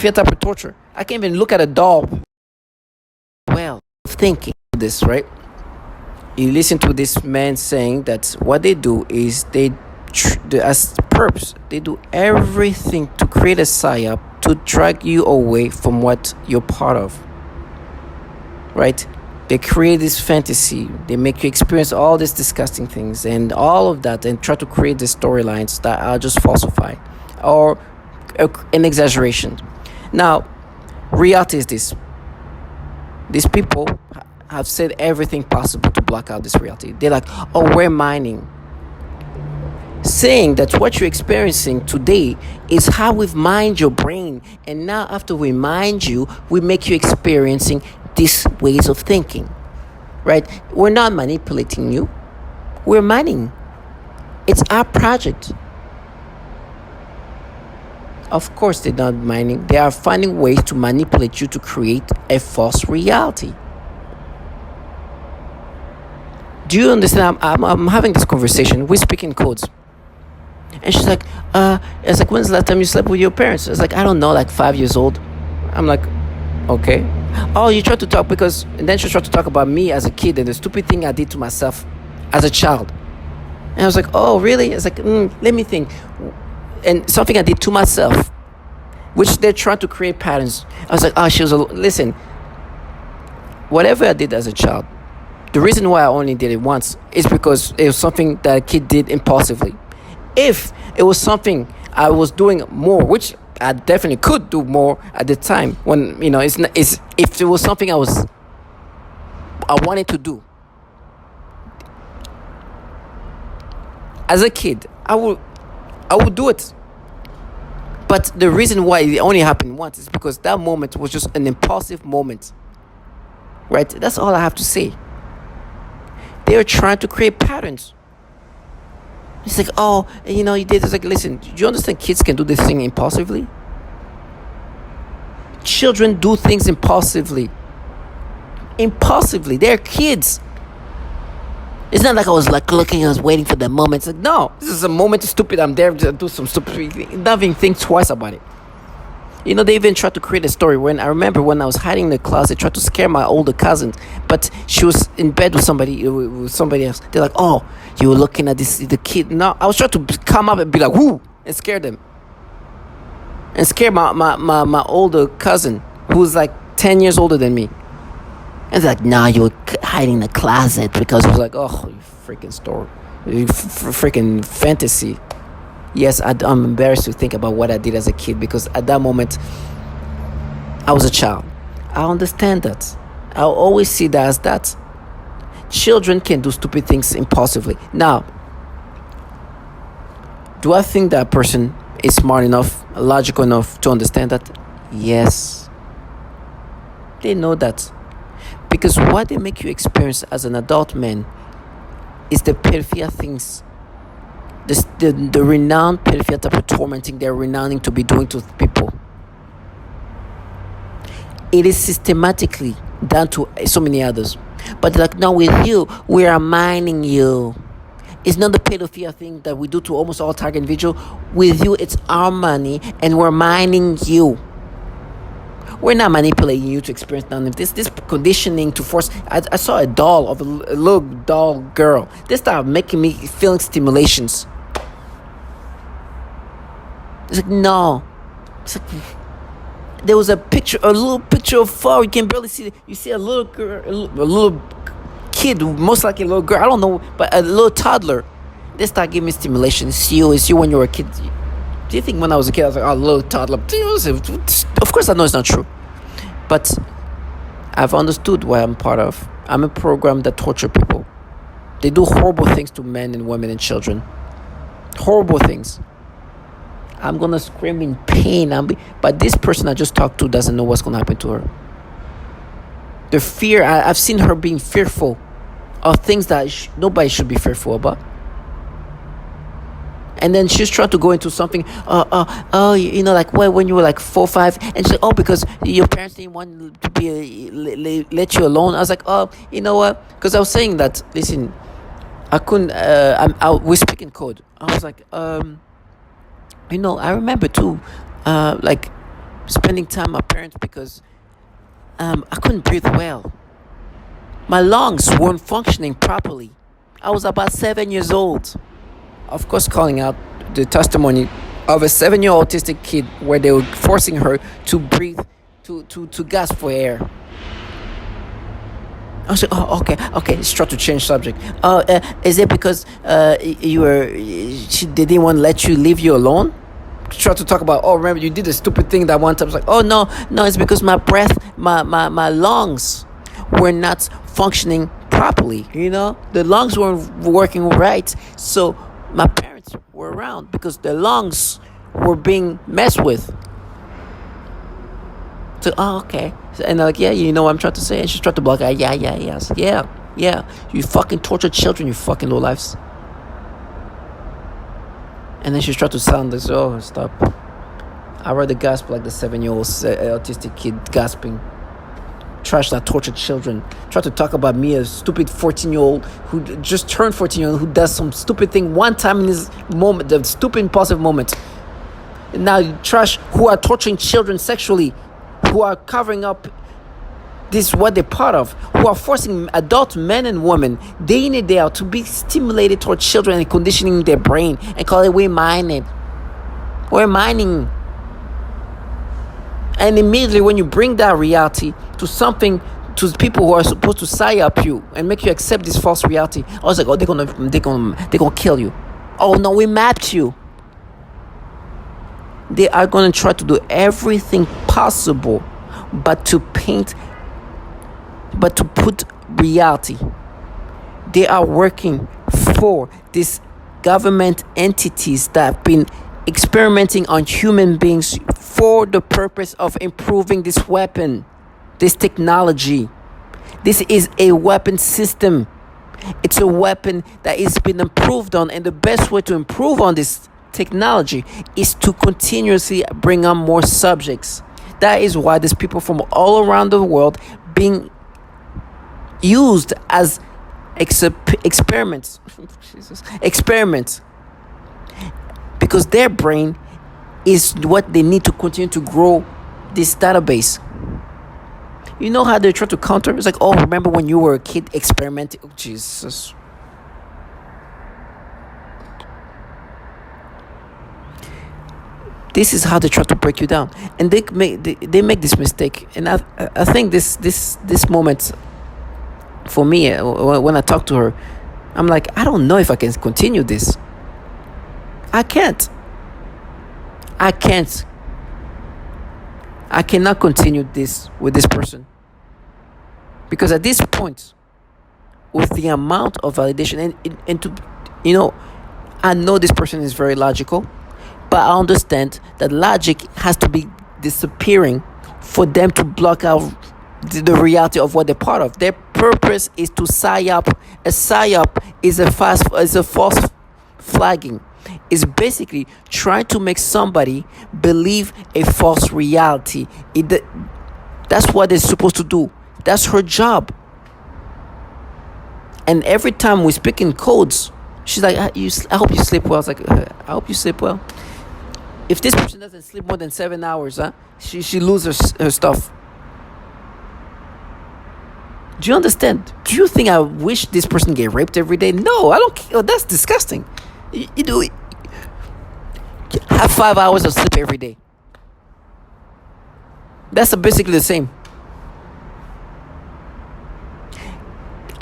pedophilia type of torture. I can't even look at a doll. Well, thinking this, right? You listen to this man saying that what they do is as perps, they do everything to create a psyop to drag you away from what you're part of, right? They create this fantasy, they make you experience all these disgusting things and all of that, and try to create the storylines that are just falsified or an exaggeration. Now, reality is this: these people have said everything possible to block out this reality. They're like, oh, we're mining, saying that what you're experiencing today is how we've mined your brain, and now after we mind you, we make you experiencing these ways of thinking, right? We're not manipulating you, we're mining. It's our project. Of course they're not mining, they are finding ways to manipulate you to create a false reality. Do you understand? I'm having this conversation, we speak in codes, and she's like, it's like, when's the last time you slept with your parents? It's like, I don't know, like 5 years old. I'm like, okay. Oh, you tried to talk because, and then she tried to talk about me as a kid and the stupid thing I did to myself as a child. And I was like, oh, really? It's like, let me think. And something I did to myself, which they're trying to create patterns. I was like, oh, listen, whatever I did as a child, the reason why I only did it once is because it was something that a kid did impulsively. If it was something I was doing more, which I definitely could do more at the time, when if it was something I wanted to do as a kid, I would do it. But the reason why it only happened once is because that moment was just an impulsive moment, right? That's all I have to say. They are trying to create patterns. It's like, oh, you did. It's like, listen, do you understand kids can do this thing impulsively? Children do things impulsively. They're kids. It's not like I was like looking, I was waiting for the moment. It's like, no, this is a moment, stupid. I'm there to do some stupid thing. Not even think twice about it. They even tried to create a story. I remember when I was hiding in the closet, tried to scare my older cousin, but she was in bed with somebody else. They're like, oh, you were looking at the kid. No, I was trying to come up and be like, whoo, and scare them. And scare my older cousin, who's like 10 years older than me. And they're like, nah, you were hiding in the closet, because it was like, oh, you freaking story. Freaking fantasy. Yes, I'm embarrassed to think about what I did as a kid, because at that moment, I was a child. I understand that. I'll always see that as that. Children can do stupid things impulsively. Now, do I think that person is smart enough, logical enough to understand that? Yes. They know that. Because what they make you experience as an adult man is the pedophilia things. The renowned pedophilia type of tormenting they're renouncing to be doing to people. It is systematically done to so many others. But like, now with you, we are mining you. It's not the pedophilia thing that we do to almost all target individual. With you, it's our money, and we're mining you. We're not manipulating you to experience none of this. This conditioning to force. I saw a doll of a little doll girl. They started making me feeling stimulations. It's like, no. It's like, there was a little picture of fur. You can barely see it. You see a little girl, a little kid, most likely a little girl. I don't know, but a little toddler. They start giving me stimulation. It's you when you were a kid. Do you think when I was a kid I was like, oh, little toddler? Of course I know it's not true. But I've understood what I'm part of. I'm a program that torture people. They do horrible things to men and women and children. Horrible things. I'm going to scream in pain. But this person I just talked to doesn't know what's going to happen to her. The fear, I've seen her being fearful of things that nobody should be fearful about. And then she's trying to go into something, like when you were like 4 or 5, and she's like, oh, because your parents didn't want to be let you alone. I was like, oh, you know what? Because I was saying that, listen, I couldn't. We speak in code. I was like, I remember too, like spending time with my parents because I couldn't breathe well. My lungs weren't functioning properly. I was about 7 years old. Of course, calling out the testimony of a 7-year autistic kid where they were forcing her to breathe, to gasp for air. I was like, oh, okay. Let's try to change subject. Is it because they didn't want to let you leave you alone? Try to talk about, oh, remember you did a stupid thing that one time. It's like, oh, no, it's because my breath, my lungs were not functioning properly. The lungs weren't working right. So my parents were around because the lungs were being messed with. So, oh, okay. And they're like, yeah, you know what I'm trying to say? And she's trying to block it. Yeah. You fucking torture children, you fucking lowlifes. And then she's trying to sound this, oh, stop. I rather gasp like the 7-year-old autistic kid gasping. Trash that tortured children. Try to talk about me, a stupid 14-year-old who just turned 14-year-old who does some stupid thing one time in his moment, the stupid impulsive moment. And now you trash who are torturing children sexually, who are covering up this what they're part of, who are forcing adult men and women day in and day out to be stimulated toward children and conditioning their brain and call it we're mining. And immediately when you bring that reality to something, to people who are supposed to psy up you and make you accept this false reality, I was like, oh, they're gonna kill you. Oh no, we mapped you. They are gonna try to do everything possible but to put reality. They are working for these government entities that have been experimenting on human beings for the purpose of improving this weapon, this technology. This is a weapon system. It's a weapon that has been improved on, and the best way to improve on this technology is to continuously bring on more subjects. That is why there's people from all around the world being used as experiments. Experiments. Because their brain is what they need to continue to grow this database. You know how they try to counter? It's like, oh, remember when you were a kid experimenting? Oh, Jesus. This is how they try to break you down, and they make this mistake. And I think this moment for me, when I talk to her, I'm like, I don't know if I can continue this. I cannot continue this with this person, because at this point, with the amount of validation and to, I know this person is very logical, but I understand that logic has to be disappearing for them to block out the reality of what they're part of. Their purpose is to psyop. A psyop is a false flagging. Is basically trying to make somebody believe a false reality. That's what they're supposed to do. That's her job. And every time we speak in codes, she's like, I hope you sleep well. I was like, I hope you sleep well. If this person doesn't sleep more than 7 hours, she loses her stuff. Do you understand? Do you think I wish this person get raped every day? No, I don't care. That's disgusting. Have 5 hours of sleep every day. That's basically the same.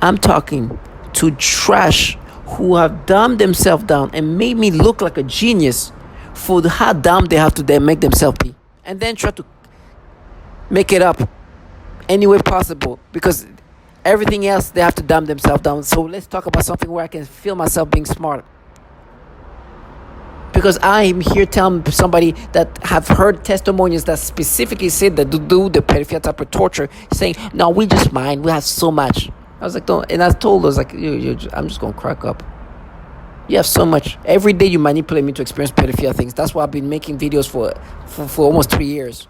I'm talking to trash who have dumbed themselves down and made me look like a genius for how dumb they have to then make themselves be, and then try to make it up any way possible, because everything else they have to dumb themselves down. So let's talk about something where I can feel myself being smart, because I am here telling somebody that have heard testimonials that specifically said that to do the pedophilia type of torture, saying, no, we just mind, we have so much. I was like, don't. And I told her, I was like, I'm just gonna crack up. You have so much. Every day you manipulate me to experience pedophilia things. That's why I've been making videos for almost 3 years.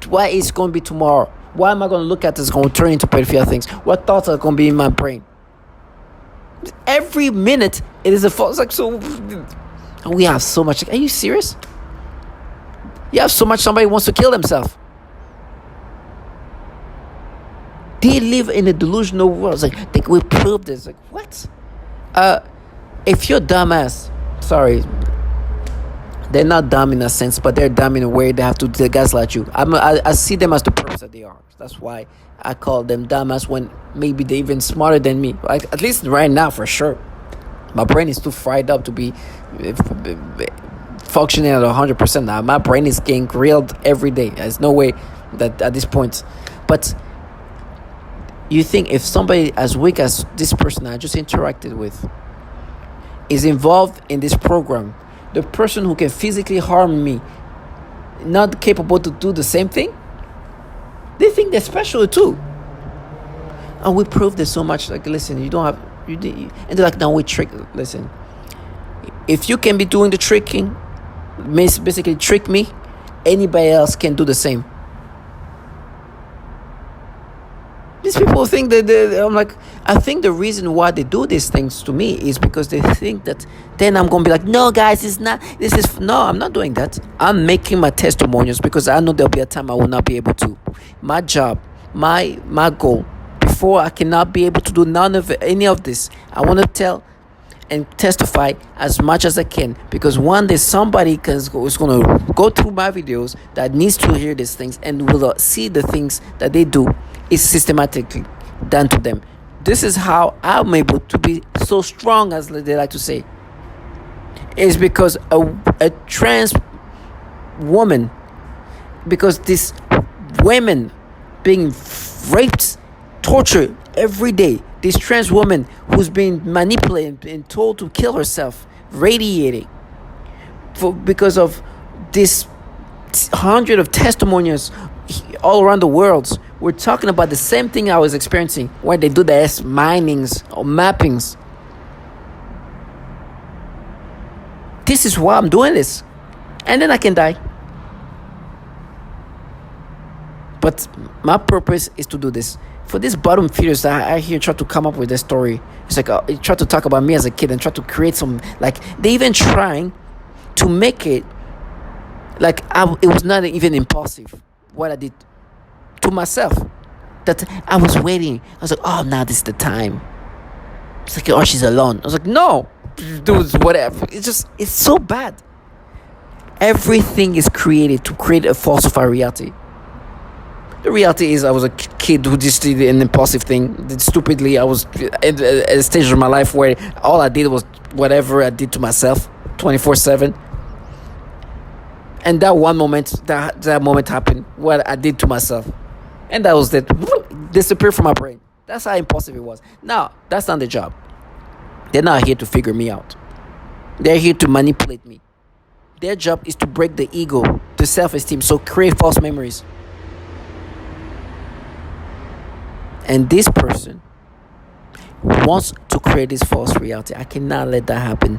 Why is it going to be tomorrow? Why am I going to look at this going to turn into pedophilia things? What thoughts are going to be in my brain? Every minute it is a false. Like, so we have so much. Are you serious? You have so much somebody wants to kill themselves. They live in a delusional world. It's like they will prove this. Like what? If you're dumbass, sorry, they're not dumb in a sense, but they're dumb in a way they have to gaslight you. I see them as the perps that they are. That's why I call them dumbass when maybe they're even smarter than me. Like, at least right now, for sure. My brain is too fried up to be functioning at 100% now. My brain is getting grilled every day. There's no way that at this point. But you think if somebody as weak as this person I just interacted with is involved in this program, the person who can physically harm me, not capable to do the same thing, they think they're special too. And we prove this so much. Like, listen, you don't have, and they're like, no, we trick. Listen, if you can be doing the tricking, basically trick me, anybody else can do the same. These people think that I'm like, I think the reason why they do these things to me is because they think that then I'm going to be like, no, guys, no, I'm not doing that. I'm making my testimonials because I know there'll be a time I will not be able to. My job, my goal, before I cannot be able to do any of this, I want to tell and testify as much as I can, because one day somebody is going to go through my videos that needs to hear these things and will see the things that they do is systematically done to them. This is how I'm able to be so strong, as they like to say. Is because a trans woman, because these women being raped, tortured every day, this trans woman who's been manipulated and told to kill herself, radiating, because of this 100 of testimonials all around the world. We're talking about the same thing I was experiencing where they do the minings or mappings. This is why I'm doing this. And then I can die. But my purpose is to do this. For these bottom feeders that I hear try to come up with this story, it's like try to talk about me as a kid and try to create some, like, they even trying to make it like it was not even impulsive what I did to myself, that I was waiting. I was like, oh, now this is the time. It's like, oh, she's alone. I was like, no, dude, whatever. It's so bad. Everything is created to create a falsified reality. The reality is I was a kid who just did an impulsive thing. Stupidly, I was at a stage of my life where all I did was whatever I did to myself 24/7. And that one moment, that moment happened, what I did to myself. And that was that. Disappeared from my brain. That's how impulsive it was. Now, that's not the job. They're not here to figure me out. They're here to manipulate me. Their job is to break the ego, the self-esteem, so create false memories. And this person wants to create this false reality. I cannot let that happen.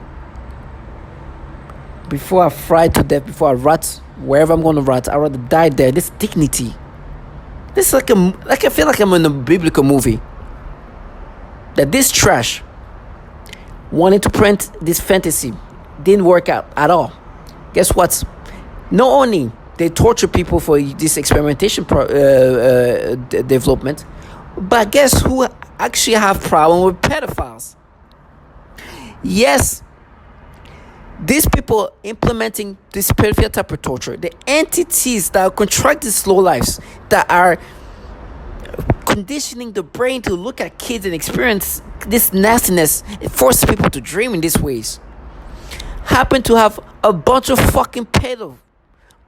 Before I fry to death, before I rot wherever I'm going to rot, I'd rather die there. This dignity. This is like I feel like I'm in a biblical movie. That this trash wanted to print this fantasy didn't work out at all. Guess what? Not only they torture people for this experimentation development, but guess who actually have problem with pedophiles? Yes, these people implementing this pedophilia type of torture, the entities that contract these slow lives, that are conditioning the brain to look at kids and experience this nastiness, it forces people to dream in these ways, happen to have a bunch of fucking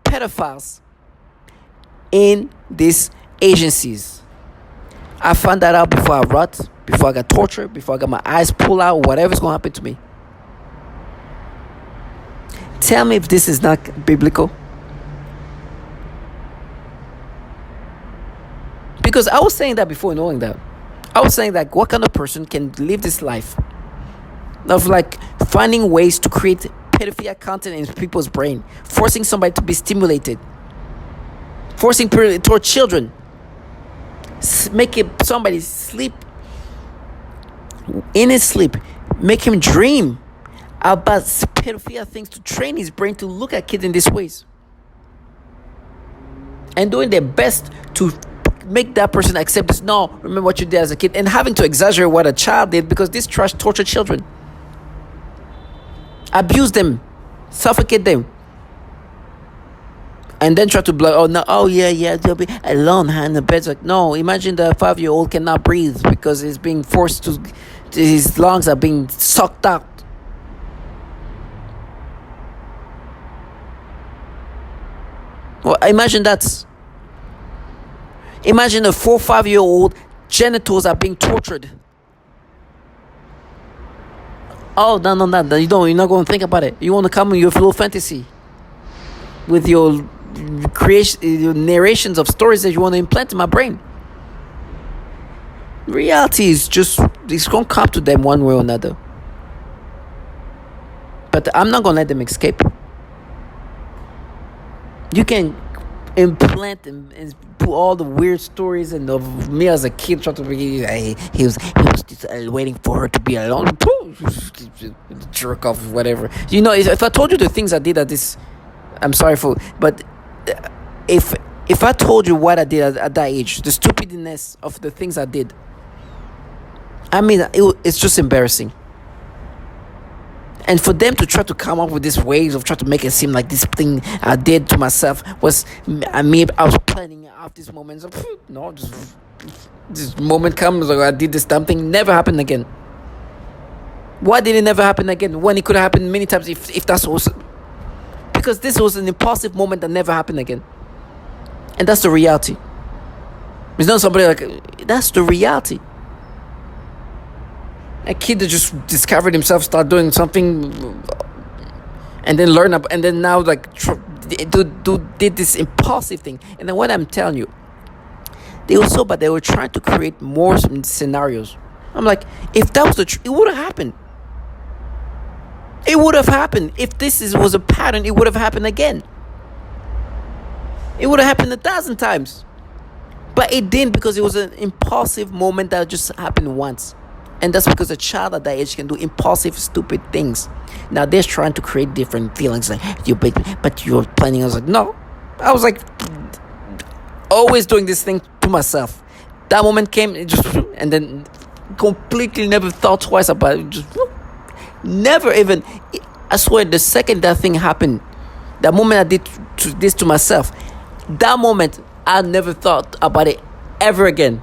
pedophiles in these agencies. I found that out before I rot, before I got tortured, before I got my eyes pulled out, whatever's going to happen to me. Tell me if this is not biblical. Because I was saying that before knowing that. I was saying that what kind of person can live this life of like finding ways to create pedophilia content in people's brain, forcing somebody to be stimulated, forcing toward children, making somebody sleep in his sleep, make him dream about pedophilia things to train his brain to look at kids in these ways. and doing their best to make that person accept this. No, remember what you did as a kid, and having to exaggerate what a child did, because this trash torture children, abuse them, suffocate them, and then try to blow. Oh no! Oh yeah, they'll be alone in the bed. It's like, no, imagine the 5-year-old cannot breathe because he's being forced to. His lungs are being sucked out. Well, imagine that. Imagine a 4-5-year-old genitals are being tortured. Oh no! You don't. You're not going to think about it. You want to come in your little fantasy with your creation, your narrations of stories that you want to implant in my brain. Reality is just, it's going to come to them one way or another. But I'm not going to let them escape. You can implant and put all the weird stories and of me as a kid trying to be, he was just waiting for her to be alone. Jerk off, whatever. You know, if I told you the things I did at this, I'm sorry for, but if I told you what I did at that age, the stupidness of the things I did, I mean, it's just embarrassing. And for them to try to come up with these ways of trying to make it seem like this thing I did to myself was, I was planning out these moments. No, just this moment comes, or I did this damn thing, never happened again. Why did it never happen again when it could have happened many times if that's was? Because this was an impulsive moment that never happened again. And that's the reality. It's not somebody like, that's the reality. A kid that just discovered himself, start doing something, and then learn up, and then now like did this impulsive thing. And then what I'm telling you, they were so bad. They were trying to create more scenarios. I'm like, if that was the truth, it would have happened. It would have happened. If was a pattern, it would have happened again. It would have happened 1,000 times. But it didn't, because it was an impulsive moment that just happened once. And that's because a child at that age can do impulsive, stupid things. Now they're trying to create different feelings, like but you're planning. I was like, no. I was like, always doing this thing to myself. That moment came, it just, and then completely never thought twice about it. Just never even. I swear, the second that thing happened, that moment I did this to myself, that moment I never thought about it ever again.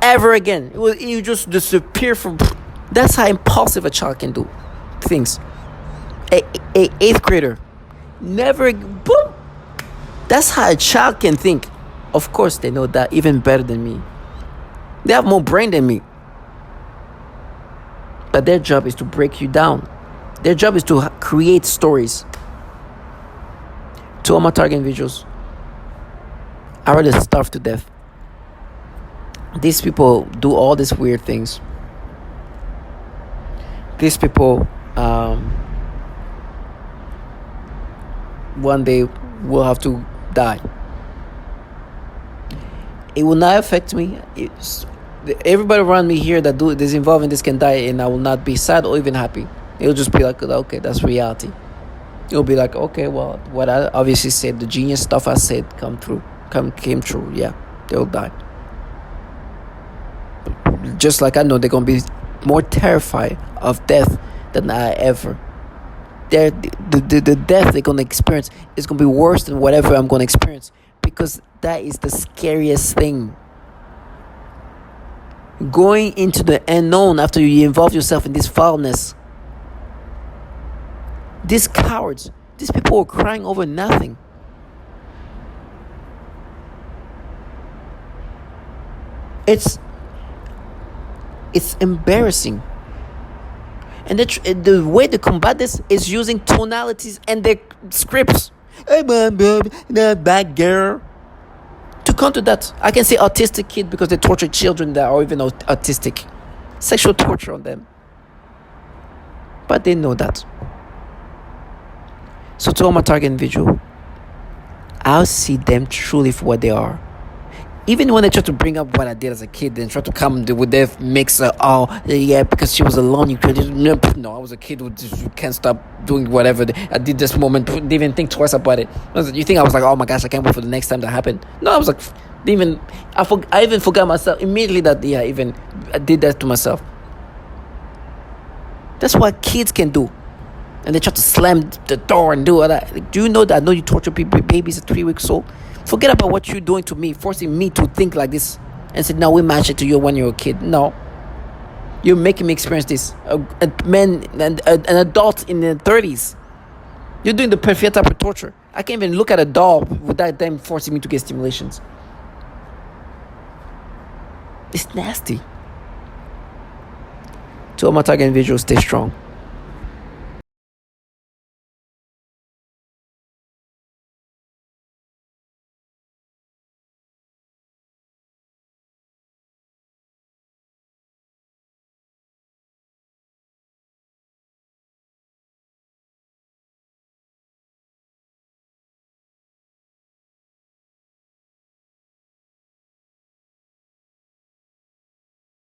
Ever again. You just disappear from. That's how impulsive a child can do things. A 8th grader, never. Boom. That's how a child can think. Of course, they know that even better than me. They have more brain than me. But their job is to break you down. Their job is to create stories. To all my target individuals, I rather starve to death. These people do all these weird things. These people one day will have to die. It will not affect me. Everybody around me here that is involved in this can die, and I will not be sad or even happy. It'll just be like, okay, that's reality. It'll be like, okay, well, what I obviously said, the genius stuff I said came true. Yeah, they'll die. Just like I know they're gonna be more terrified of death than I ever. The death they're gonna experience is gonna be worse than whatever I'm gonna experience, because that is the scariest thing. Going into the unknown after you involve yourself in this foulness. These cowards, these people are crying over nothing. It's embarrassing. And the way to combat this is using tonalities and their scripts. Hey, man, bad girl. To counter that, I can say autistic kid because they torture children that are even autistic. Sexual torture on them. But they know that. So to all my target individual, I'll see them truly for what they are. Even when they try to bring up what I did as a kid, then try to come with their mix, yeah, because she was alone, you couldn't. No, I was a kid who just you can't stop doing whatever I did this moment. Didn't even think twice about it. You think I was like, oh my gosh, I can't wait for the next time that happened? No, I was like, I even forgot myself immediately that, yeah, even I did that to myself. That's what kids can do. And they try to slam the door and do all that. Like, do you know that I know you torture people, babies at 3 weeks old? Forget about what you're doing to me, forcing me to think like this and say, now we match it to you when you're a kid. No. You're making me experience this. A man, an adult in their 30s. You're doing the perfect type of torture. I can't even look at a doll without them forcing me to get stimulations. It's nasty. To all my target individuals, stay strong.